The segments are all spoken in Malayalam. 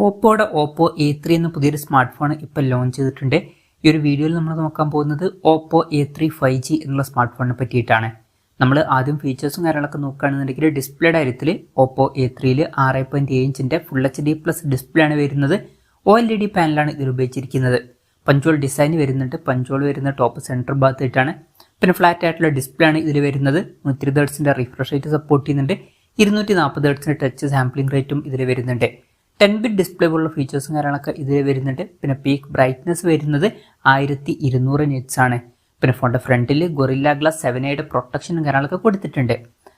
ഓപ്പോയുടെ ഓപ്പോ A3 എന്ന പുതിയൊരു സ്മാർട്ട് ഫോൺ ഇപ്പോൾ ലോഞ്ച് ചെയ്തിട്ടുണ്ട്. ഈ ഒരു വീഡിയോയിൽ നമ്മൾ നോക്കാൻ പോകുന്നത് ഓപ്പോ A3 5G എന്നുള്ള സ്മാർട്ട് ഫോണിനെ പറ്റിയിട്ടാണ്. നമ്മൾ ആദ്യം ഫീച്ചേഴ്സും കാര്യങ്ങളൊക്കെ നോക്കുകയാണെന്നുണ്ടെങ്കിൽ ഡിസ്പ്ലേയുടെ കാര്യത്തിൽ ഓപ്പോ A3യിൽ 6.7 ഇഞ്ചിൻ്റെ ഫുൾ HD പ്ലസ് ഡിസ്പ്ലേ ആണ് വരുന്നത്. OLED പാനലാണ് ഇതിൽ ഉപയോഗിച്ചിരിക്കുന്നത്. പഞ്ചോൾ ഡിസൈൻ വരുന്നുണ്ട്. പഞ്ചോൾ വരുന്ന ടോപ്പ് സെൻറ്റർ ഭാഗത്തായിട്ടാണ്. പിന്നെ ഫ്ലാറ്റ് ആയിട്ടുള്ള ഡിസ്പ്ലേ ആണ് ഇതിൽ വരുന്നത്. 120 ഹെർട്സിൻ്റെ റിഫ്രഷ് റേറ്റ് സപ്പോർട്ട് ചെയ്യുന്നുണ്ട്. 240 ഹെർട്സിൻ്റെ ടച്ച് സാമ്പിളിംഗ് റേറ്റും ഇതിൽ വരുന്നുണ്ട്. 10 ഡിസ്പ്ലേ പോലുള്ള ഫീച്ചേഴ്സും കാര്യങ്ങളൊക്കെ ഇതിൽ വരുന്നുണ്ട്. പിന്നെ പീക്ക് ബ്രൈറ്റ്നസ് വരുന്നത് 1200 നിറ്റ്സ് ആണ്. പിന്നെ ഫോണിൻ്റെ ഫ്രണ്ടിൽ ഗൊറില്ല ഗ്ലാസ് 7A പ്രൊട്ടക്ഷനും കാര്യങ്ങളൊക്കെ കൊടുത്തിട്ടുണ്ട്.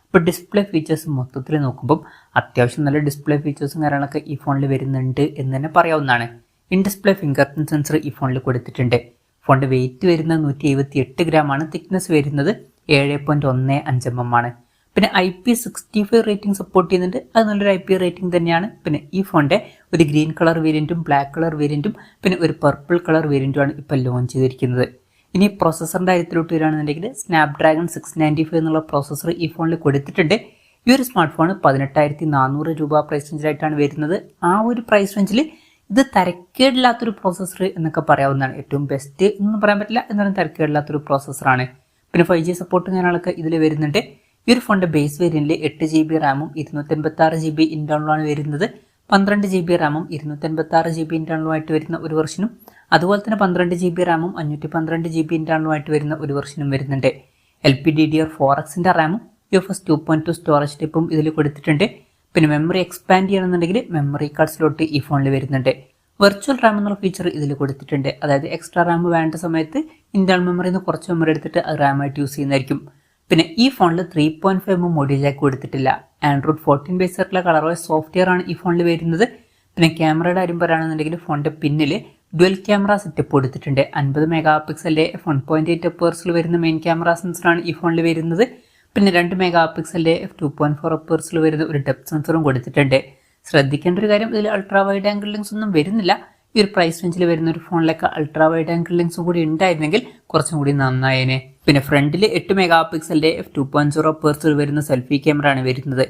ഇപ്പോൾ ഡിസ്പ്ലേ ഫീച്ചേഴ്സ് മൊത്തത്തിൽ നോക്കുമ്പോൾ അത്യാവശ്യം നല്ല ഡിസ്പ്ലേ ഫീച്ചേഴ്സും കാര്യങ്ങളൊക്കെ ഈ ഫോണിൽ വരുന്നുണ്ട് എന്ന് തന്നെ പറയാവുന്നതാണ്. In display finger print sensor ഈ ഫോണിൽ കൊടുത്തിട്ടുണ്ട്. ഫോണിൻ്റെ വെയിറ്റ് വരുന്നത് 178 ഗ്രാമാണ്. തിക്നെസ് വരുന്നത് 7.15 mm ആണ്. പിന്നെ IP65 റേറ്റിംഗ് സപ്പോർട്ട് ചെയ്യുന്നുണ്ട്. അത് നല്ലൊരു IP റേറ്റിംഗ് തന്നെയാണ്. പിന്നെ ഈ ഫോണിൻ്റെ ഒരു ഗ്രീൻ കളർ വേരിയൻറ്റും ബ്ലാക്ക് കളർ വേരിയൻറ്റും പിന്നെ ഒരു പർപ്പിൾ കളർ വേരിയൻറ്റുമാണ് ഇപ്പോൾ ലോഞ്ച് ചെയ്തിരിക്കുന്നത്. ഇനി പ്രോസസ്സറിൻ്റെ കാര്യത്തിലോട്ട് വരികയാണെന്നുണ്ടെങ്കിൽ സ്നാപ്ഡ്രാഗൺ 695 എന്നുള്ള പ്രോസസ്സർ ഈ ഫോണിൽ കൊടുത്തിട്ടുണ്ട്. ഈ ഒരു സ്മാർട്ട് ഫോൺ 18,400 രൂപ പ്രൈസ് റേഞ്ചിലായിട്ടാണ് വരുന്നത്. ആ ഒരു പ്രൈസ് റേഞ്ചിൽ ഇത് തരക്കേടില്ലാത്തൊരു പ്രോസസ്സർ എന്നൊക്കെ പറയാവുന്നതാണ്. ഏറ്റവും ബെസ്റ്റ് എന്നൊന്നും പറയാൻ പറ്റില്ല, എന്നാലും തരക്കേടില്ലാത്തൊരു പ്രോസസ്സറാണ്. പിന്നെ 5G സപ്പോർട്ടും കാര്യങ്ങളൊക്കെ ഇതിൽ വരുന്നുണ്ട്. ഈ ഒരു ഫോണിൻ്റെ ബേസ് വേരിയൻറ്റിൽ 8 GB റാമും 256 GB ഇൻറ്റേർണലുമാണ് വരുന്നത്. 12 GB റാമും 256 GB ഇൻറ്റേർണലുമായിട്ട് വരുന്ന ഒരു വെർഷനും അതുപോലെ തന്നെ 12 GB റാമും 512 GB ഇൻറ്റേർണലുമായിട്ട് വരുന്ന ഒരു വെർഷനും വരുന്നുണ്ട്. LPDDR4Xൻ്റെ റാമും UFS 2.2 സ്റ്റോറേജ് ടൈപ്പും ഇതിൽ കൊടുത്തിട്ടുണ്ട്. പിന്നെ മെമ്മറി എക്സ്പാൻഡ് ചെയ്യണമെന്നുണ്ടെങ്കിൽ മെമ്മറി കാർഡ് സ്ലോട്ട് ഈ ഫോണിൽ വരുന്നുണ്ട്. വെർച്വൽ റാം എന്നുള്ള ഫീച്ചർ ഇതിൽ കൊടുത്തിട്ടുണ്ട്. അതായത് എക്സ്ട്രാ റാം വേണ്ട സമയത്ത് ഇൻറ്റേർണൽ മെമ്മറിയിൽ നിന്ന് കുറച്ച് മെമ്മറി എടുത്തിട്ട് അത് റാമായിട്ട് യൂസ് ചെയ്യുന്നതായിരിക്കും. പിന്നെ ഈ ഫോണിൽ 3.5 mm ഓഡിയോ ജാക്ക് കൊടുത്തിട്ടില്ല. ആൻഡ്രോയിഡ് 14 ബേസ് ആയിട്ടുള്ള കളർവൈസ് സോഫ്റ്റ്വെയർ ആണ് ഈ ഫോണിൽ വരുന്നത്. പിന്നെ ക്യാമറയുടെ കാര്യം പറയുകയാണെന്നുണ്ടെങ്കിൽ ഫോണിൻ്റെ പിന്നിൽ ഡ്വൽ ക്യാമറ സെറ്റപ്പ് കൊടുത്തിട്ടുണ്ട്. 50 മെഗാപിക്സലിൻ്റെ f1.8 അപ്പേഴ്സിൽ വരുന്ന മെയിൻ ക്യാമറ സെൻസറാണ് ഈ ഫോണിൽ വരുന്നത്. പിന്നെ 2 മെഗാപിക്സലിൻ്റെ f2.4 അപ്പേഴ്സിൽ വരുന്ന ഒരു ഡെപ്ത് സെൻസറും കൊടുത്തിട്ടുണ്ട്. ശ്രദ്ധിക്കേണ്ട ഒരു കാര്യം, ഇതിൽ അൾട്രാ വൈഡ് ആംഗിൾ ലെൻസ് ഒന്നും വരുന്നില്ല. ഈ ഒരു പ്രൈസ് റേഞ്ചിൽ വരുന്ന ഒരു ഫോണിലൊക്കെ അൾട്രാ വൈഡ് ആംഗിൾ ലെൻസും കൂടി ഉണ്ടായിരുന്നെങ്കിൽ കുറച്ചും കൂടി നന്നായേനെ. പിന്നെ ഫ്രണ്ടിൽ 8 മെഗാപിക്സലിൻ്റെ f2.0 അപ്പേഴ്സിൽ വരുന്ന സെൽഫി ക്യാമറ ആണ് വരുന്നത്.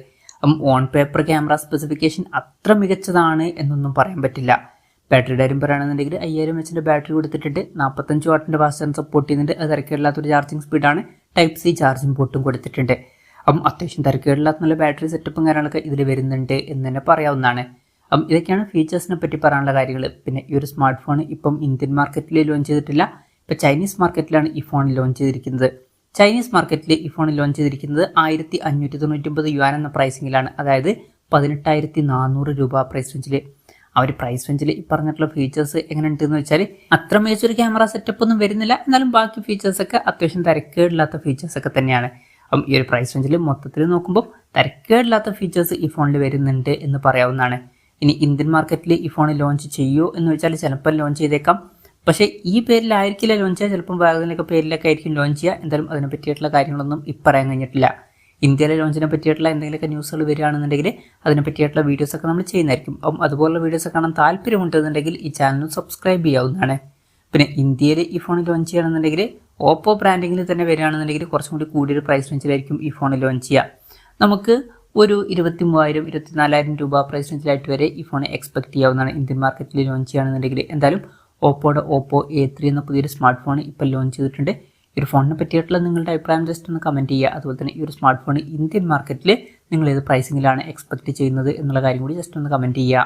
ഓൺ പേപ്പർ ക്യാമറ സ്പെസിഫിക്കേഷൻ അത്ര മികച്ചതാണ് എന്നൊന്നും പറയാൻ പറ്റില്ല. ബാറ്ററിയുടെ കാര്യം പറയുകയാണെന്നുണ്ടെങ്കിൽ 5000 mAh ബാറ്ററി കൊടുത്തിട്ടുണ്ട്. 45 വാട്ടിൻ്റെ ഫാസ്റ്റ് ചാർജ് സപ്പോർട്ട് ചെയ്യുന്നുണ്ട്. അത് തിരക്കേടില്ലാത്തൊരു ചാർജിങ് സ്പീഡാണ്. Type-C ചാർജിങ് പോർട്ടും കൊടുത്തിട്ടുണ്ട്. അത്യാവശ്യം തിരക്കേടില്ലാത്ത നല്ല ബാറ്ററി സെറ്റപ്പും കാര്യങ്ങളൊക്കെ ഇതിൽ വരുന്നുണ്ട് എന്ന് തന്നെ പറയാവുന്നതാണ്. ഇതൊക്കെയാണ് ഫീച്ചേഴ്സിനെ പറ്റി പറയാനുള്ള കാര്യങ്ങൾ. പിന്നെ ഈ ഒരു സ്മാർട്ട് ഫോൺ ഇപ്പം ഇന്ത്യൻ മാർക്കറ്റിൽ ലോഞ്ച് ചെയ്തിട്ടില്ല. ഇപ്പോൾ ചൈനീസ് മാർക്കറ്റിലാണ് ഈ ഫോൺ ലോഞ്ച് ചെയ്തിരിക്കുന്നത്. ചൈനീസ് മാർക്കറ്റിൽ ഈ ഫോൺ ലോഞ്ച് ചെയ്തിരിക്കുന്നത് 1599 യുവാൻ എന്ന പ്രൈസിങ്ങിലാണ്. അതായത് 18,400 രൂപ പ്രൈസ് റേഞ്ചിൽ. ആ ഒരു പ്രൈസ് റേഞ്ചിൽ ഈ പറഞ്ഞിട്ടുള്ള ഫീച്ചേഴ്സ് എങ്ങനെ ഉണ്ടെന്ന് വെച്ചാൽ അത്ര മികച്ചൊരു ക്യാമറ സെറ്റപ്പ് ഒന്നും വരുന്നില്ല. എന്നാലും ബാക്കി ഫീച്ചേഴ്സൊക്കെ അത്യാവശ്യം തിരക്കേടില്ലാത്ത ഫീച്ചേഴ്സൊക്കെ തന്നെയാണ്. ഈ ഒരു പ്രൈസ് റേഞ്ചിൽ മൊത്തത്തിൽ നോക്കുമ്പോൾ തിരക്കേടില്ലാത്ത ഫീച്ചേഴ്സ് ഈ ഫോണിൽ വരുന്നുണ്ട് എന്ന് പറയാവുന്നതാണ്. ഇനി ഇന്ത്യൻ മാർക്കറ്റിൽ ഈ ഫോൺ ലോഞ്ച് ചെയ്യുമോ എന്ന് വെച്ചാൽ ചിലപ്പോൾ ലോഞ്ച് ചെയ്തേക്കാം. പക്ഷേ ഈ പേരിലായിരിക്കില്ല ലോഞ്ച് ചെയ്യുക. ചിലപ്പം വേറെ പേരിലൊക്കെ ആയിരിക്കും ലോഞ്ച് ചെയ്യുക. എന്തായാലും അതിനെ പറ്റിയിട്ടുള്ള കാര്യങ്ങളൊന്നും ഇപ്പം പറയാൻ കഴിഞ്ഞിട്ടില്ല. ഇന്ത്യയിലെ ലോഞ്ചിനെ പറ്റിയിട്ടുള്ള എന്തെങ്കിലുമൊക്കെ ന്യൂസുകൾ വരികയാണെന്നുണ്ടെങ്കിൽ അതിനെ പറ്റിയിട്ടുള്ള വീഡിയോസൊക്കെ നമ്മൾ ചെയ്യുന്നതായിരിക്കും. അതുപോലുള്ള വീഡിയോസ് കാണാൻ താല്പര്യമുണ്ടെന്നുണ്ടെങ്കിൽ ഈ ചാനൽ സബ്സ്ക്രൈബ് ചെയ്യാവുന്നതാണ്. പിന്നെ ഇന്ത്യയിൽ ഈ ഫോൺ ലോഞ്ച് ചെയ്യണമെന്നുണ്ടെങ്കിൽ ഓപ്പോ ബ്രാൻഡിങ്ങിൽ തന്നെ വരികയാണെന്നുണ്ടെങ്കിൽ കുറച്ചും കൂടി കൂടിയൊരു പ്രൈസ് റേഞ്ചിലായിരിക്കും ഈ ഫോൺ ലോഞ്ച് ചെയ്യുക. നമുക്ക് ഒരു 23,000 24,000 രൂപ പ്രൈസ് റേഞ്ചിലായിട്ട് വരെ ഈ ഫോൺ എക്സ്പെക്ട് ചെയ്യാവുന്നതാണ് ഇന്ത്യൻ മാർക്കറ്റിൽ ലോഞ്ച് ചെയ്യുകയാണെന്നുണ്ടെങ്കിൽ. എന്തായാലും ഓപ്പോയുടെ ഓപ്പോ A3 എന്ന പുതിയൊരു സ്മാർട്ട് ഫോൺ ഇപ്പോൾ ലോഞ്ച് ചെയ്തിട്ടുണ്ട്. ഈ ഒരു ഫോണിനെ പറ്റിയിട്ടുള്ള നിങ്ങളുടെ അഭിപ്രായം ജസ്റ്റ് ഒന്ന് കമൻറ്റ് ചെയ്യുക. അതുപോലെ തന്നെ ഈ ഒരു സ്മാർട്ട് ഫോൺ ഇന്ത്യൻ മാർക്കറ്റിൽ നിങ്ങൾ ഏത് പ്രൈസിങ്ങിലാണ് എക്സ്പെക്ട് ചെയ്യുന്നത് എന്നുള്ള കാര്യം കൂടി ജസ്റ്റ് ഒന്ന് കമൻറ്റ് ചെയ്യുക.